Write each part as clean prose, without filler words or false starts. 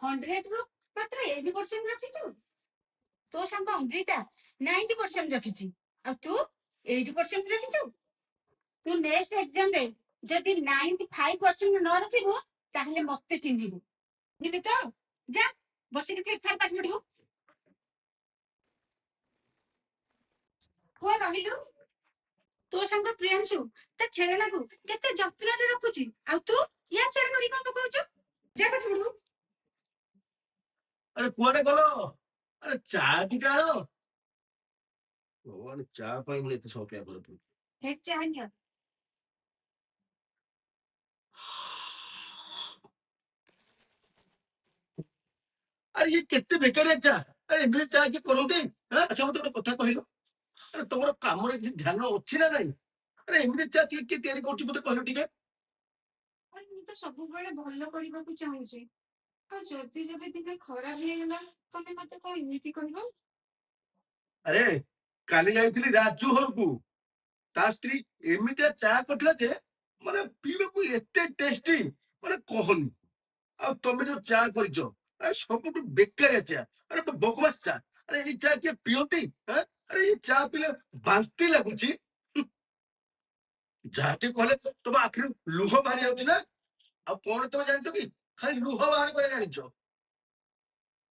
100 ରୁ ମାତ୍ର 80% ରଖିଛୁ। ତୋ ସାଙ୍ଗ ଅମୃତା 90% ରଖିଛି, ଆଉ ତୁ 80% ରଖିଛୁ। ତୁ ନେକ୍ସଟ ଏକ୍ସାମରେ ଯଦି 95% ନ ରଖିବୁ ତାହେଲେ ମତେ ଚିହ୍ନିବୁ, ବୁଝିଲି ତ? ଯା ବସିକି ଠିକ ଠାକ ପାଠ ପଢିବୁ। କୁହ ରହିଲୁ। ତୋ ସାଙ୍ଗ ପ୍ରିୟାଂଶୁ ତା ଖେଳନାକୁ କେତେ ଯତ୍ନରେ ରଖୁଛି, ଆଉ ତୁ ୟା ସିଆଡେ କରି କଣ ପକଉଛୁ? ଯା ପାଠ ପଢିବୁ। ଆରେ କୁଆଡେ ଗଲ? ଆରେ ଚା ଟିକେ ଆଣ। ଭଗବାନ, ଚା ପାଇଁ ମୁଁ ଏତେ ସୌକିଆ କରୁଥିଲି। ହେଡ ଚା ନିଅ। ଆରେ ଇଏ କେତେ ବେକାରିଆ ଚା। ଆରେ ଏମିତି ଚା କିଏ କରନ୍ତି? ଆଚ୍ଛା ମତେ ଗୋଟେ କଥା କହିଲ, ଆରେ ତମର କାମରେ କିଛି ଧ୍ୟାନ ଅଛି ନା ନାଇଁ? ଆରେ ଏମିତି ଚା କିଏ କିଏ ତିଆରି କରୁଛି ମତେ କହିଲ ଟିକେ। ମୁଁ ତ ସବୁବେଳେ ଭଲ କରିବାକୁ ଚାହୁଁଛି, ଆଉ ଯଦି ଯଦି ଦିନେ ଖରାପ ହେଇଗଲା ତମେ ମତେ କଣ ଏମିତି କହିବ? ଆରେ କାଲି ଯାଇଥିଲି ରାଜୁ ଘରକୁ, ତା ସ୍ତ୍ରୀ ଏମିତିଆ ଚା କରିଥିଲା ଯେ ମାନେ ପିଇବାକୁ ଏତେ ଟେଷ୍ଟି, ମାନେ କହନି। ଆଉ ତମେ ଯୋଉ ଚା କରିଛ, ଆରେ ସବୁଠୁ ବେକାରିଆ ଚା। ଆରେ ବକବାସ ଚା। ଆରେ ଏଇ ଚା କିଏ ପିଅନ୍ତି? ଆରେ ଏଇ ଚା ପିଇଲେ ବାନ୍ତି ଲାଗୁଛି। ଯାହା ଟିକେ କହିଲେ ତମ ଆଖିରୁ ଲୁହ ବାହାରି ଯାଉଛି ନା? ଆଉ କଣ ତମେ ଜାଣିଛ କି? ଖାଲି ଲୁହ ବାହାର କରିବା ଜାଣିଛ।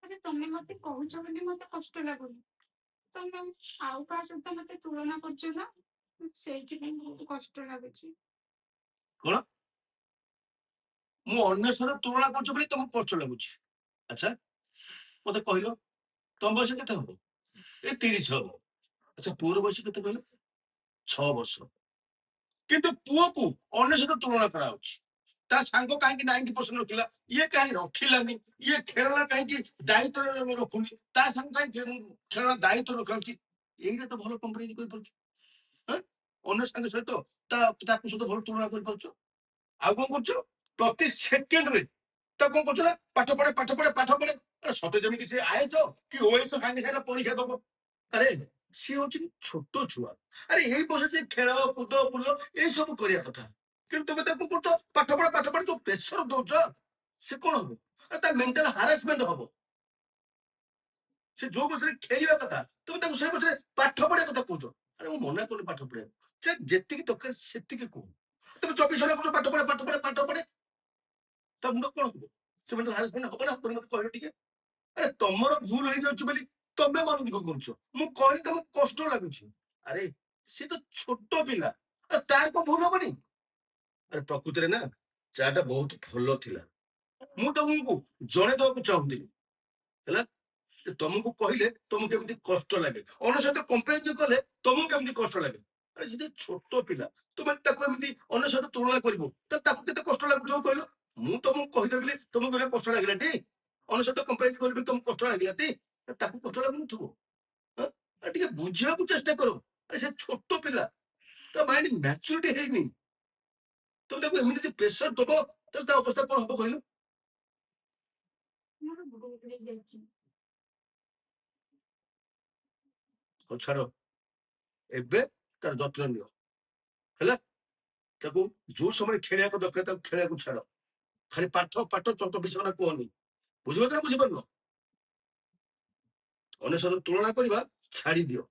ଆରେ ତମେ ମତେ କହୁଛ ବୋଲି ମତେ କଷ୍ଟ ଲାଗୁନି, ତମେ ଆଉ କାହା ସହିତ ମତେ ତୁଳନା କରୁଛ ନା, ସେଇଥିପାଇଁ ବହୁତ କଷ୍ଟ ଲାଗୁଛି। କଣ? ମୁଁ ଅନ୍ୟ ସହିତ ତୁଳନା କରୁଛ ବୋଲି ତମକୁ କଷ୍ଟ ଲାଗୁଛି? ଆଚ୍ଛା ମତେ କହିଲ, ତମ ବୟସ କେତେ ହବ? ଏ 30 ହବ। ଆଚ୍ଛା ପୁଅର ବୟସ କେତେ କହିଲ? 6 ବର୍ଷ। କିନ୍ତୁ ପୁଅକୁ ଅନ୍ୟ ସହିତ ତୁଳନା କରାହଉଛି। ତା ସାଙ୍ଗ କାହିଁକି 90% ରଖିଲା, ଇଏ କାହିଁକି ରଖିଲାନି? ଇଏ ଖେଳନା କାହିଁକି ଦାୟିତ୍ୱରେ ରଖୁନି, ତା ସାଙ୍ଗ କାହିଁକି ଖେଳନା ଦାୟିତ୍ୱ ରଖାଉଛି? ଏଇଟା ତ ଭଲ କମ୍ପାରିଜନ କରିପାରୁଛୁ। ଅନ୍ୟ ସାଙ୍ଗ ସହିତ ତାକୁ ସହିତ ଭଲ ତୁଳନା କରିପାରୁଛ। ଆଉ କଣ କରୁଛ? ପ୍ରତି ସେକେଣ୍ଡରେ ତା କଣ କରୁଛ ନା, ପାଠ ପଢେ ପାଠ ପଢେ ପାଠ ପଢେ। ସତେ ଯେମିତି ସେ ଆଇଏସ କି ଓଏସ ସାଙ୍ଗେ ସାଙ୍ଗେ ପରୀକ୍ଷା ଦବ। ଆରେ ସିଏ ହଉଛି ଛୋଟ ଛୁଆ। ଆରେ ଏଇ ବୟସ ସେ ଖେଳ କୁଦ ବୁଲ ଏଇସବୁ କରିବା କଥା, କିନ୍ତୁ ତମେ ତାକୁ କରୁଛ ପାଠ ପଢ ଯୋଉ ପ୍ରେସର ଦଉଛ, ସେ କଣ ହବ? ତା ମେଣ୍ଟାଲ ହାରାସମେଣ୍ଟ ହବ। ସେ ଯୋଉ ବୟସରେ ଖେଳିବା କଥା ତମେ ତାକୁ ସେଇ ବୟସରେ ପାଠ ପଢିବା କଥା କହୁଛ। ଆରେ ମୁଁ ମନା କରୁନି ପାଠ ପଢିବାକୁ, ସେ ଯେତିକି ଦରକାର ସେତିକି କୁହ। ତମେ 24 ଘଣ୍ଟା କହୁଛ ପାଠ ପଢେ ପାଠ ପଢେ ପାଠ ପଢେ, ତା ମୁଣ୍ଡ କଣ ହବ? ସେ ମେଣ୍ଟାଲ ହାରାସମେଣ୍ଟ ହବ ନା ହବନି ମତେ କହିଲ ଟିକେ। ଆରେ ତମର ଭୁଲ ହେଇଯାଉଛି ବୋଲି ତମେ ମନ ଦୁଃଖ କରୁଛ, ମୁଁ କହିଲି ତମକୁ କଷ୍ଟ ଲାଗୁଛି। ଆରେ ସେ ତ ଛୋଟ ପିଲା, ତାର କଣ ଭୁଲ ହବନି? ଆରେ ପ୍ରକୃତିରେ ନା ଚା ଟା ବହୁତ ଭଲ ଥିଲା। ମୁଁ ତମକୁ ଜଣେଇ ଦବାକୁ ଚାହୁଁଥିଲି ହେଲା, ତମକୁ କହିଲେ ତମକୁ କେମିତି କଷ୍ଟ ଲାଗେ, ଅନ୍ୟ ସହିତ କମ୍ପାରିଜନ କଲେ ତମକୁ କେମିତି କଷ୍ଟ ଲାଗେ। ଆରେ ସେ ଛୋଟ ପିଲା, ତମେ ତାକୁ ଏମିତି ଅନ୍ୟ ସହିତ ତୁଳନା କରିବ, ତାହେଲେ ତାକୁ କେତେ କଷ୍ଟ ଲାଗୁଥିବ କହିଲ? ମୁଁ ତମକୁ କହିଦେଲି ତମକୁ କଷ୍ଟ ଲାଗିଲା ଟି? ଅନ୍ୟ ସହିତ କମ୍ପାରିଜନ କରିବି ତମକୁ କଷ୍ଟ ଲାଗିଲା ଟି? ତାକୁ କଷ୍ଟ ଲାଗୁନଥିବ। ଟିକେ ବୁଝିବାକୁ ଚେଷ୍ଟା କର। ଆରେ ସେ ଛୋଟ ପିଲା, ତା ମାଇଣ୍ଡ ମ୍ୟାଚୁରିଟି ହେଇନି। ତମେ ତାକୁ ଏମିତି ଯଦି ପ୍ରେସର ଦବ ତାହେଲେ ତା ଅବସ୍ଥା କଣ ହବ କହିଲ? ହଉ ଛାଡ, ଏବେ ତାର ଯତ୍ନ ନିଅ ହେଲା। ତାକୁ ଯୋଉ ସମୟରେ ଖେଳିବାକୁ ଦରକାର ତାକୁ ଖେଳିବାକୁ ଛାଡ। ଖାଲି ପାଠ ପାଠ ଚଟ ବିଛଣା କୁହନି। ବୁଝିପାରୁଛ ନା ବୁଝିପାରୁନ? ଅନ୍ୟ ସହିତ ତୁଳନା କରିବା ଛାଡି ଦିଅ।